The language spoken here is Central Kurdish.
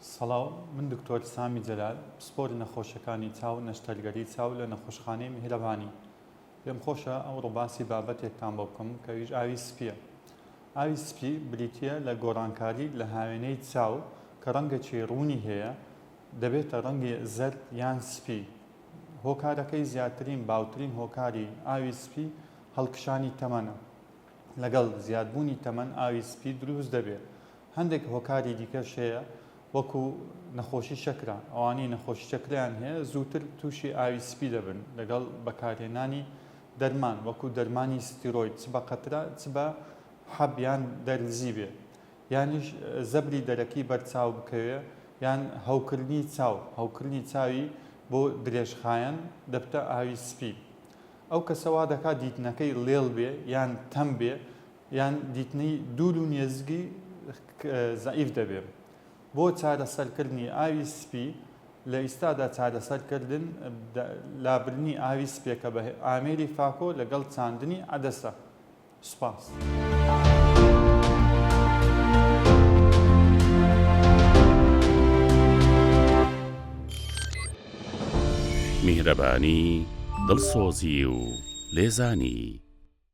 سەڵاو من دکتۆر سامی جەلال پسپۆری نەخۆشەکانی چاو نەشتەرگەری چاو لە نەخۆشخانەی میهرەبانی پێم خۆشە ئەوڕۆ باسی بابەتێکتان بۆ بکەم کە ویش ئاوی سپیە. ئاوی سپی بریتە لە گۆڕانکاری لە هاوێنەی چاو کە ڕەنگەکی ڕوونی هەیە دەبێتە ڕەنگی زەرد یان سپی. هۆکارەکەی زیاترین باوترین هۆکاری ئاوی سپی هەڵکشانی تەمەنە. لەگەڵ زیادبوونی تەمەن ئاوی سپی دروست دەبێت. هەندێک هۆکاری دیکەش هەیە وەکو نەخۆشی شەکرە، ئەوانەی نەخۆشی شەکریان هەیە زووتر تووشی ئاوی سپی دەبن لەگەڵ بەکارهێنانی دەرمان وەکو دەرمانی ستیرۆید چ بە قەترە چ بە حەبیان دەرزی بێ، یانیش زەبری دەرەکی بەرچاو بکەوێ یان هەوکردنی چاوی بۆ درێژخایەن دەبتە ئاوی سپی. ئەو کەسەوا دەکات دیتنەکەی لێڵ بێ یان تەم بێ یان دیتنەی دوور و نێزگی زەعیف دەبێت. بۆ چارەسەرکردنی ئاوی سپی لە ئیستادا چارەسەرکردن لابرنی ئاوی سپێکە بە ئامێری فاکۆ لەگەڵ چاندنی عەدەسە. سوپاس. میهرەبانی دڵسۆزی و لێزانی